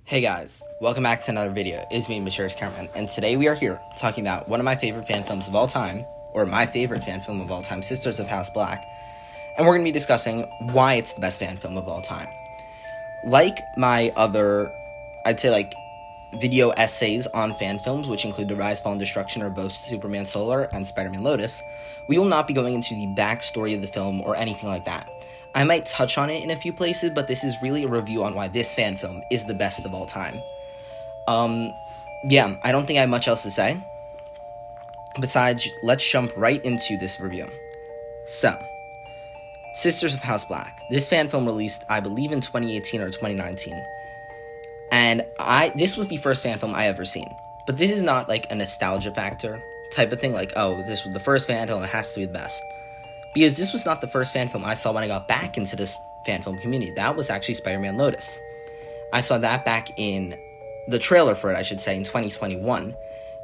Hey guys, welcome back to another video. It's me, Mysterious Cameraman, and today we are here talking about one of my favorite fan films of all time, or my favorite fan film of all time, Sisters of House Black, and we're going to be discussing why it's the best fan film of all time. Like my other, video essays on fan films, which include The Rise, Fall, and Destruction of both Superman Solar and Spider-Man Lotus, we will not be going into the backstory of the film or anything like that. I might touch on it in a few places, but this is really a review on why this fan film is the best of all time. I don't think I have much else to say. Besides, let's jump right into this review. So, Sisters of House Black. This fan film released, I believe, in 2018 or 2019. And this was the first fan film I ever seen. But this is not like a nostalgia factor type of thing, like, oh, this was the first fan film, it has to be the best. Because this was not the first fan film I saw when I got back into this fan film community. That was actually Spider-Man Lotus. I saw that back in the trailer for it, I should say, in 2021.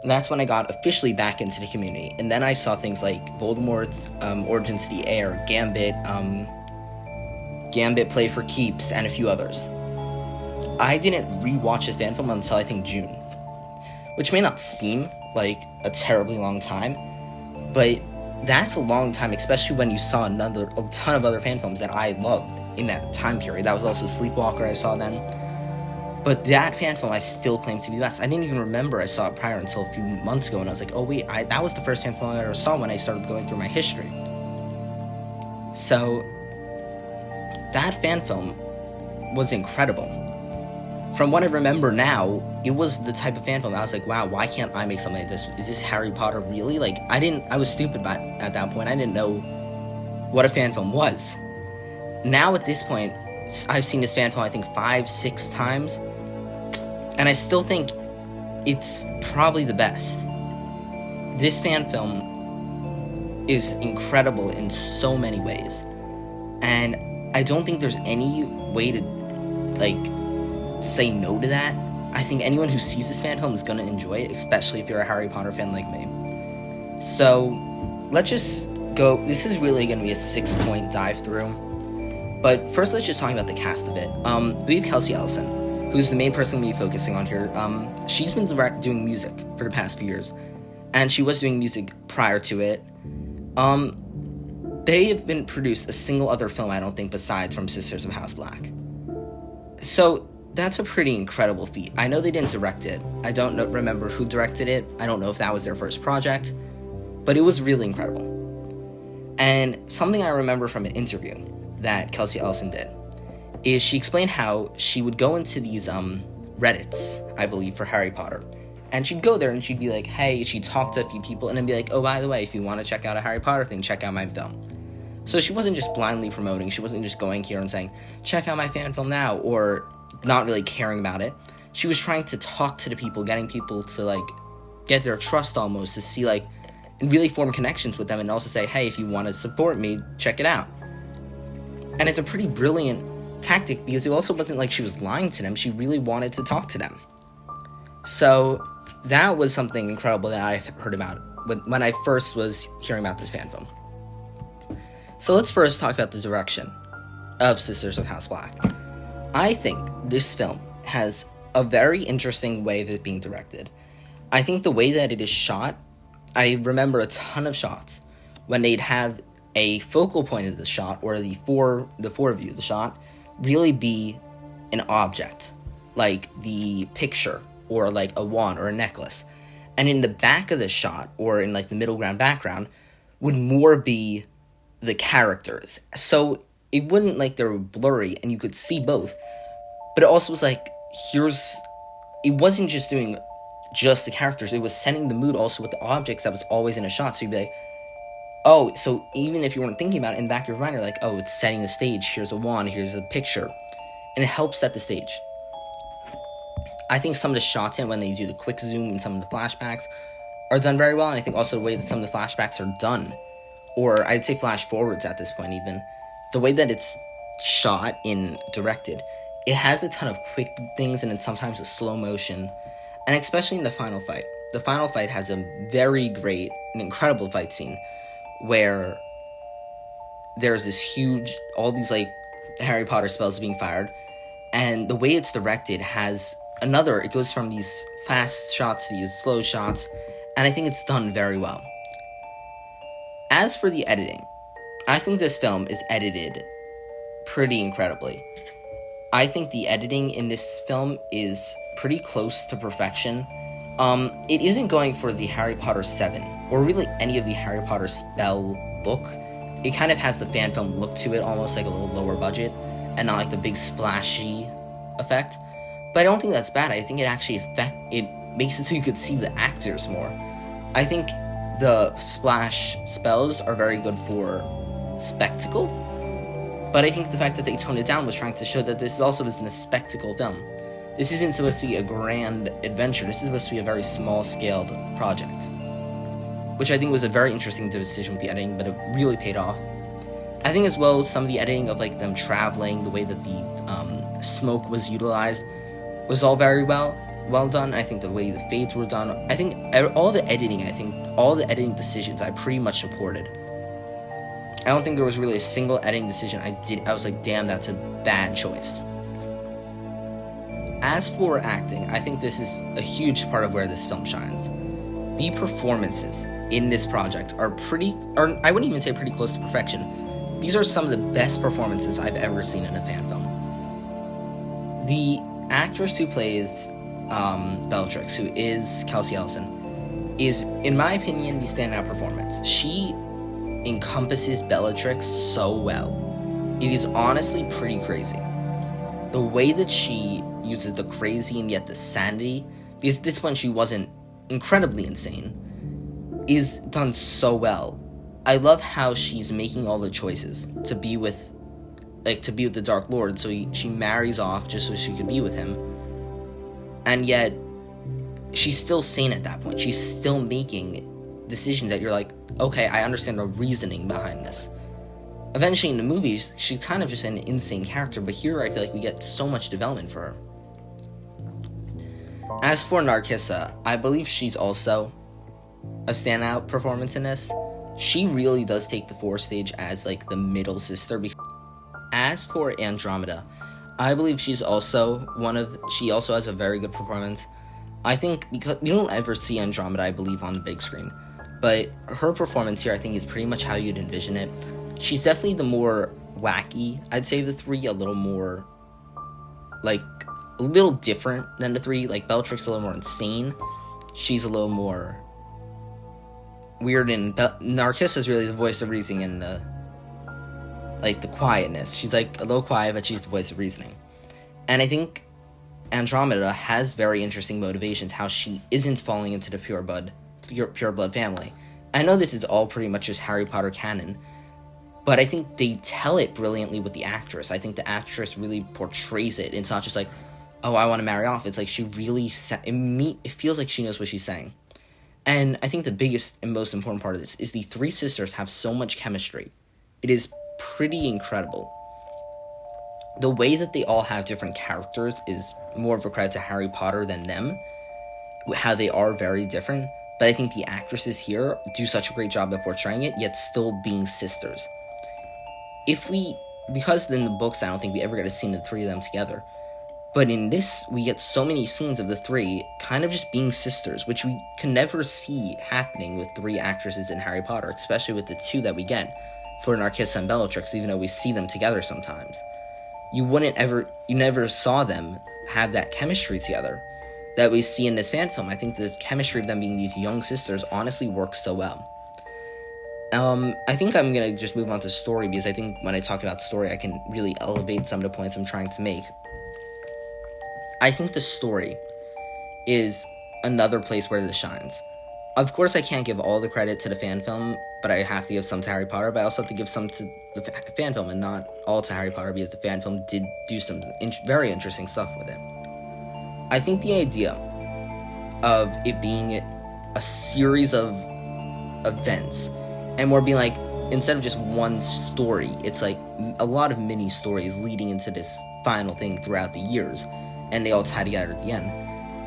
And that's when I got officially back into the community. And then I saw things like Voldemort's Origins to the Air, Gambit Play for Keeps, and a few others. I didn't rewatch this fan film until I think June. Which may not seem like a terribly long time, but that's a long time, especially when you saw a ton of other fan films that I loved in that time period. That was also Sleepwalker I saw then. But that fan film I still claim to be the best. I didn't even remember I saw it prior until a few months ago, and I was like, oh wait, that was the first fan film I ever saw when I started going through my history. So, that fan film was incredible. From what I remember now, it was the type of fan film I was like, wow, why can't I make something like this? Is this Harry Potter really? Like, I was stupid at that point. I didn't know what a fan film was. Now at this point, I've seen this fan film, I think 5-6 times, and I still think it's probably the best. This fan film is incredible in so many ways, and I don't think there's any way to, say no to that. I think anyone who sees this fan film is going to enjoy it, especially if you're a Harry Potter fan like me. So, let's just go. This is really going to be a 6-point dive through. But first, let's just talk about the cast a bit. We have Kelsey Ellison, who's the main person we'll be focusing on here. She's been doing music for the past few years, and she was doing music prior to it. They have been produced a single other film, I don't think, besides from Sisters of House Black. So, that's a pretty incredible feat. I know they didn't direct it. I don't remember who directed it. I don't know if that was their first project, but it was really incredible. And something I remember from an interview that Kelsey Ellison did is she explained how she would go into these Reddits, I believe, for Harry Potter. And she'd go there and she'd be like, hey, she'd talk to a few people and then be like, oh, by the way, if you want to check out a Harry Potter thing, check out my film. So she wasn't just blindly promoting. She wasn't just going here and saying, check out my fan film now, or not really caring about it. She was trying to talk to the people, getting people to, get their trust almost, to see, and really form connections with them, and also say, hey, if you want to support me, check it out. And it's a pretty brilliant tactic, because it also wasn't like she was lying to them. She really wanted to talk to them. So, that was something incredible that I heard about when I first was hearing about this fan film. So let's first talk about the direction of Sisters of House Black. I think this film has a very interesting way of it being directed. I think the way that it is shot, I remember a ton of shots when they'd have a focal point of the shot, or the foreview of the shot, really be an object, like the picture, or like a wand or a necklace. And in the back of the shot, or in the middle ground background, would more be the characters. So it wouldn't they were blurry and you could see both. But it also was it wasn't just doing just the characters, it was setting the mood also with the objects that was always in a shot. So you'd be like, oh, so even if you weren't thinking about it, in the back of your mind, you're like, oh, it's setting the stage, here's a wand, here's a picture. And it helps set the stage. I think some of the shots when they do the quick zoom and some of the flashbacks are done very well, and I think also the way that some of the flashbacks are done, or I'd say flash forwards at this point even, the way that it's shot and directed, it has a ton of quick things, and then sometimes a slow motion, and especially in the final fight. The final fight has a very great and incredible fight scene where there's this huge, all these Harry Potter spells being fired, and the way it's directed has it goes from these fast shots to these slow shots, and I think it's done very well. As for the editing, I think this film is edited pretty incredibly. I think the editing in this film is pretty close to perfection. It isn't going for the Harry Potter 7, or really any of the Harry Potter spell look. It kind of has the fan film look to it, almost like a little lower budget, and not like the big splashy effect. But I don't think that's bad. I think it actually it makes it so you could see the actors more. I think the splash spells are very good for spectacle, but I think the fact that they toned it down was trying to show that this also isn't a spectacle film. This isn't supposed to be a grand adventure. This is supposed to be a very small-scaled project, which I think was a very interesting decision with the editing, but it really paid off. I think as well some of the editing of like them traveling, the way that the smoke was utilized, was all very well done. I think the way the fades were done, I think all the editing decisions I pretty much supported. I don't think there was really a single editing decision I was like, damn, that's a bad choice. As for acting, I think this is a huge part of where this film shines. The performances in this project are I wouldn't even say pretty close to perfection. These are some of the best performances I've ever seen in a fan film. The actress who plays Bellatrix, who is Kelsey Ellison, is, in my opinion, the standout performance. She encompasses Bellatrix so well. It is honestly pretty crazy. The way that she uses the crazy and yet the sanity, because this one she wasn't incredibly insane, is done so well. I love how she's making all the choices to be with the Dark Lord, so she marries off just so she could be with him, and yet she's still sane at that point. She's still making decisions that you're like, okay, I understand the reasoning behind this. Eventually in the movies, she's kind of just an insane character, but here I feel like we get so much development for her. As for Narcissa, I believe she's also a standout performance in this. She really does take the fourth stage as like the middle sister. As for Andromeda, I believe she also has a very good performance. I think because we don't ever see Andromeda, I believe, on the big screen, but her performance here I think is pretty much how you'd envision it. She's definitely the more wacky, I'd say, of the three, a little more, like, a little different than the three. Like, Bellatrix is a little more insane. She's a little more weird, and Narcissa is really the voice of reasoning and the quietness. She's, like, a little quiet, but she's the voice of reasoning. And I think Andromeda has very interesting motivations, how she isn't falling into the pure blood family. I know this is all pretty much just Harry Potter canon, but I think they tell it brilliantly with the actress. I think the actress really portrays it. It's not just like, oh, I want to marry off. It's like she really, it feels like she knows what she's saying. And I think the biggest and most important part of this is the three sisters have so much chemistry. It is pretty incredible. The way that they all have different characters is more of a credit to Harry Potter than them, how they are very different. But I think the actresses here do such a great job at portraying it, yet still being sisters. Because in the books, I don't think we ever get a scene of the three of them together. But in this, we get so many scenes of the three kind of just being sisters, which we can never see happening with three actresses in Harry Potter, especially with the two that we get for Narcissa and Bellatrix, even though we see them together sometimes. You never saw them have that chemistry together that we see in this fan film. I think the chemistry of them being these young sisters honestly works so well. I think I'm going to just move on to story, because I think when I talk about story, I can really elevate some of the points I'm trying to make. I think the story is another place where this shines. Of course, I can't give all the credit to the fan film, but I have to give some to Harry Potter, but I also have to give some to the fan film and not all to Harry Potter, because the fan film did do some very interesting stuff with it. I think the idea of it being a series of events, and more being like, instead of just one story, it's like a lot of mini stories leading into this final thing throughout the years, and they all tie together at the end,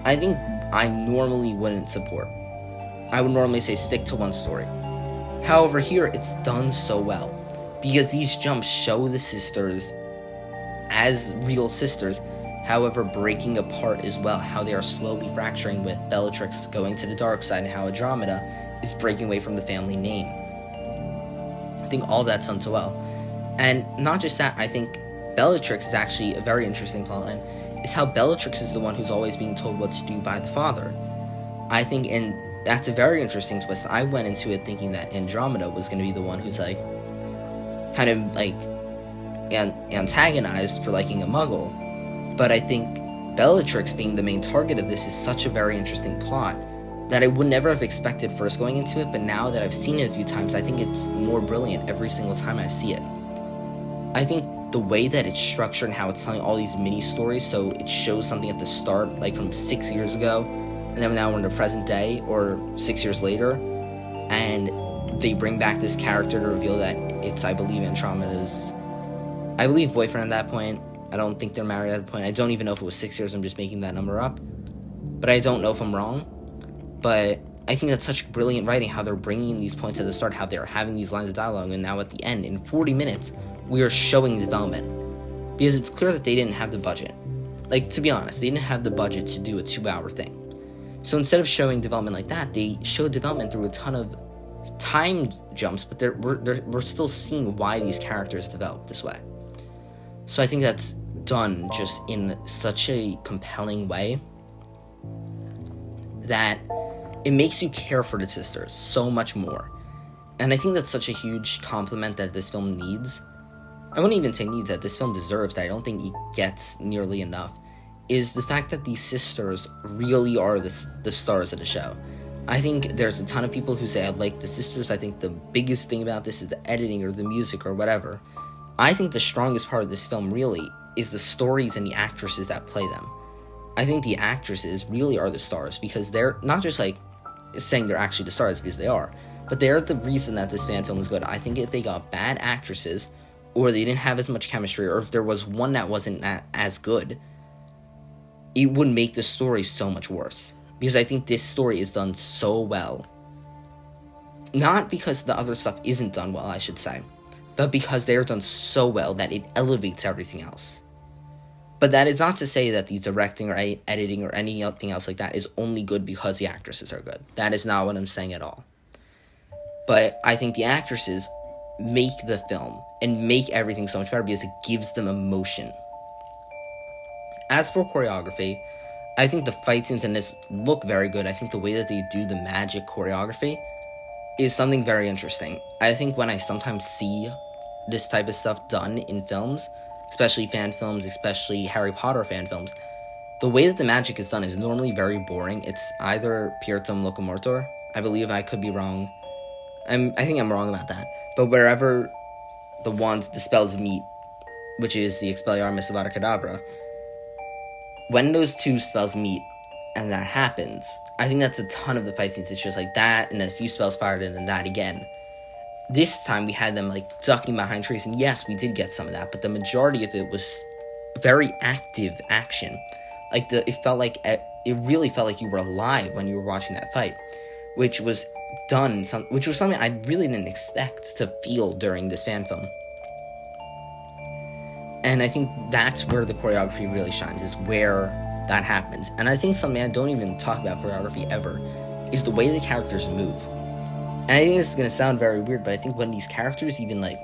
I think I normally wouldn't support. I would normally say stick to one story. However, here it's done so well, because these jumps show the sisters as real sisters, however breaking apart as well, how they are slowly fracturing with Bellatrix going to the dark side, and how Andromeda is breaking away from the family name. I think all that's done so well. And not just that, I think Bellatrix is actually a very interesting plotline, is how Bellatrix is the one who's always being told what to do by the father. I think, and that's a very interesting twist. I went into it thinking that Andromeda was going to be the one who's like, kind of like, antagonized for liking a muggle. But I think Bellatrix being the main target of this is such a very interesting plot that I would never have expected first going into it, but now that I've seen it a few times, I think it's more brilliant every single time I see it. I think the way that it's structured and how it's telling all these mini stories, so it shows something at the start, like from 6 years ago, and then now we're in the present day, or 6 years later, and they bring back this character to reveal that it's, I believe, Andromeda's, boyfriend at that point. I don't think they're married at that point. I don't even know if it was 6 years, I'm just making that number up. But I don't know if I'm wrong. But I think that's such brilliant writing, how they're bringing these points at the start, how they're having these lines of dialogue, and now at the end, in 40 minutes, we are showing development. Because it's clear that they didn't have the budget. Like, to be honest, they didn't have the budget to do a 2-hour thing. So instead of showing development like that, they showed development through a ton of time jumps, but we're still seeing why these characters developed this way. So I think that's done just in such a compelling way that it makes you care for the sisters so much more. And I think that's such a huge compliment that this film needs. I wouldn't even say needs, that this film deserves, that I don't think it gets nearly enough, is the fact that these sisters really are the stars of the show. I think there's a ton of people who say I like the sisters. I think the biggest thing about this is the editing or the music or whatever. I think the strongest part of this film really is the stories and the actresses that play them. I think the actresses really are the stars, because they're not just like saying they're actually the stars, because they are, but they're the reason that this fan film is good. I think if they got bad actresses, or they didn't have as much chemistry, or if there was one that wasn't as good, it would make the story so much worse. Because I think this story is done so well. Not because the other stuff isn't done well, I should say, but because they're done so well that it elevates everything else. But that is not to say that the directing or editing or anything else like that is only good because the actresses are good. That is not what I'm saying at all. But I think the actresses make the film and make everything so much better because it gives them emotion. As for choreography, I think the fight scenes in this look very good. I think the way that they do the magic choreography is something very interesting. I think when I sometimes see this type of stuff done in films, especially fan films, especially Harry Potter fan films, the way that the magic is done is normally very boring. It's either Pirtum Locomotor, I believe, I could be wrong. I think I'm wrong about that. But wherever the spells meet, which is the Expelliarmus Avada Kedavra, when those two spells meet and that happens, I think that's a ton of the fight scenes. It's just like that, and then a few spells fired, and then that again. This time we had them like ducking behind trees, and yes, we did get some of that, but the majority of it was very active action. Like it really felt like you were alive when you were watching that fight, which was something I really didn't expect to feel during this fan film. And I think that's where the choreography really shines, is where that happens. And I think something I don't even talk about choreography ever is the way the characters move. And I think this is going to sound very weird, but I think when these characters even like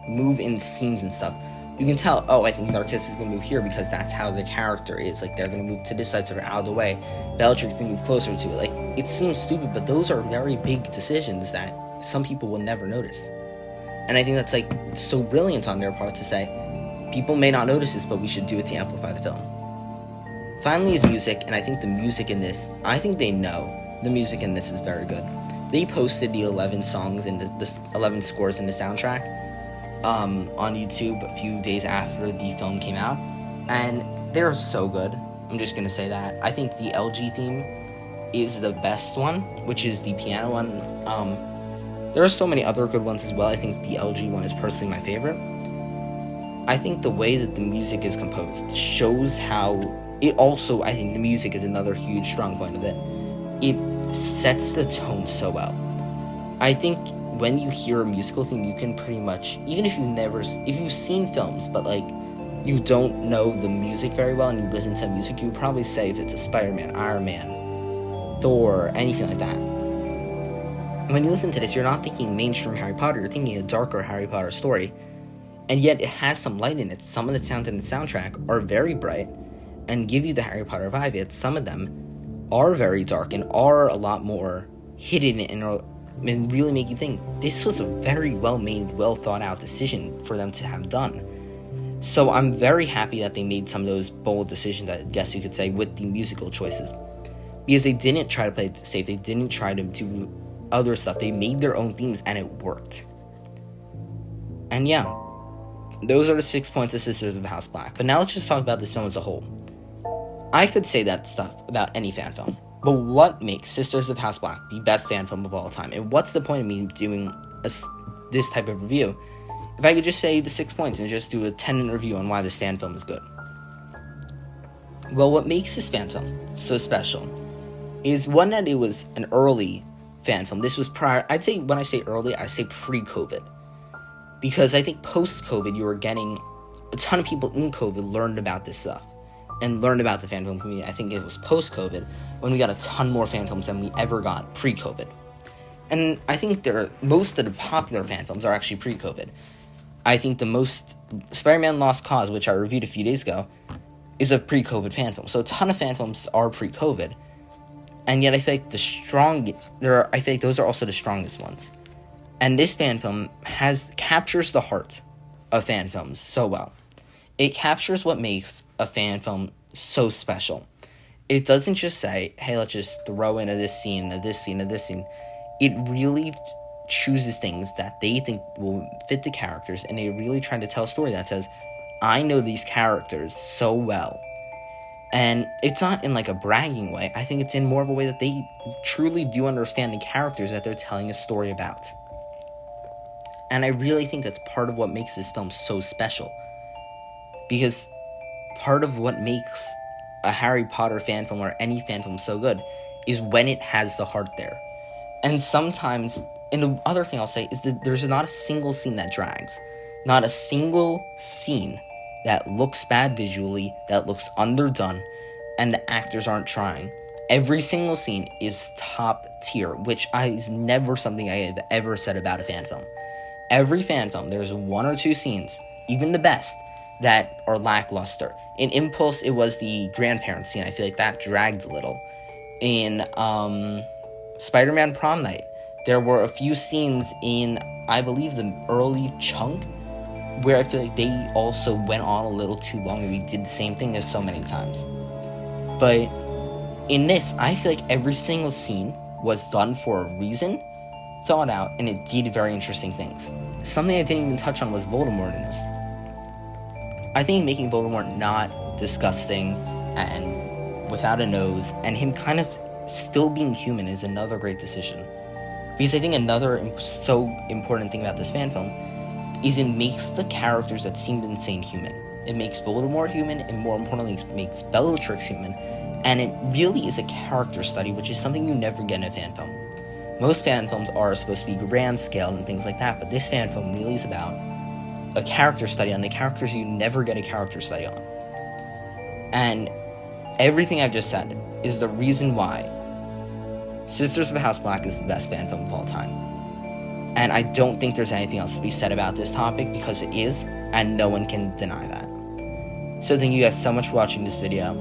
move in scenes and stuff, you can tell, I think Narcissus is going to move here because that's how the character is. Like, they're going to move to this side so they're out of the way. Bellatrix is going to move closer to it. Like, it seems stupid, but those are very big decisions that some people will never notice. And I think that's like so brilliant on their part to say, people may not notice this, but we should do it to amplify the film. Finally is music, and I think the music in this, I think they know the music in this is very good. They posted the 11 songs and the 11 scores in the soundtrack on YouTube a few days after the film came out, and they're so good. I'm just gonna say that. I think the LG theme is the best one, which is the piano one. There are so many other good ones as well. I think the LG one is personally my favorite. I think the way that the music is composed shows how it also, I think the music is another huge strong point of it. It sets the tone so well. I think when you hear a musical theme, you can pretty much, even if you've seen films, but like you don't know the music very well and you listen to music, you would probably say if it's a Spider-Man, Iron Man, Thor, anything like that. When you listen to this, you're not thinking mainstream Harry Potter, you're thinking a darker Harry Potter story, and yet it has some light in it. Some of the sounds in the soundtrack are very bright and give you the Harry Potter vibe, yet some of them are very dark and are a lot more hidden and really make you think this was a very well-made, well-thought-out decision for them to have done. So I'm very happy that they made some of those bold decisions, I guess you could say, with the musical choices. Because they didn't try to play it safe, they didn't try to do other stuff, they made their own themes and it worked. And yeah, those are the 6 points of Sisters of the House Black. But now let's just talk about this film as a whole. I could say that stuff about any fan film, but what makes Sisters of House Black the best fan film of all time? And what's the point of me doing this type of review if I could just say the 6 points and just do a 10-minute review on why this fan film is good? Well, what makes this fan film so special is, one, that it was an early fan film. This was prior, I'd say, when I say early, I say pre-COVID. Because I think post-COVID, you were getting a ton of people in COVID learned about this stuff and learned about the fan film community. I think it was post-COVID when we got a ton more fan films than we ever got pre-COVID. And I think most of the popular fan films are actually pre-COVID. I think the most, Spider-Man Lost Cause, which I reviewed a few days ago, is a pre-COVID fan film. So a ton of fan films are pre-COVID. And yet I feel like those are also the strongest ones. And this fan film captures the heart of fan films so well. It captures what makes a fan film so special. It doesn't just say, hey, let's just throw in this scene, this scene, this scene. It really chooses things that they think will fit the characters, and they really try to tell a story that says, I know these characters so well. And it's not in like a bragging way. I think it's in more of a way that they truly do understand the characters that they're telling a story about. And I really think that's part of what makes this film so special. Because part of what makes a Harry Potter fan film or any fan film so good is when it has the heart there. And sometimes, and the other thing I'll say is that there's not a single scene that drags. Not a single scene that looks bad visually, that looks underdone, and the actors aren't trying. Every single scene is top tier, which is never something I have ever said about a fan film. Every fan film, there's 1 or 2 scenes, even the best, that are lackluster. In Impulse, it was the grandparents scene. I feel like that dragged a little. In Spider-Man Prom Night, there were a few scenes in, I believe, the early chunk, where I feel like they also went on a little too long and we did the same thing so many times. But in this, I feel like every single scene was done for a reason, thought out, and it did very interesting things. Something I didn't even touch on was Voldemort in this. I think making Voldemort not disgusting and without a nose, and him kind of still being human, is another great decision. Because I think another so important thing about this fan film is it makes the characters that seemed insane human. It makes Voldemort human, and more importantly, it makes Bellatrix human. And it really is a character study, which is something you never get in a fan film. Most fan films are supposed to be grand scaled and things like that, but this fan film really is about a character study on the characters you never get a character study on. And everything I've just said is the reason why Sisters of the House Black is the best fan film of all time. And I don't think there's anything else to be said about this topic, because it is, and no one can deny that. So thank you guys so much for watching this video,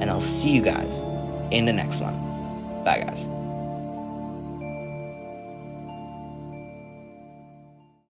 and I'll see you guys in the next one. Bye, guys.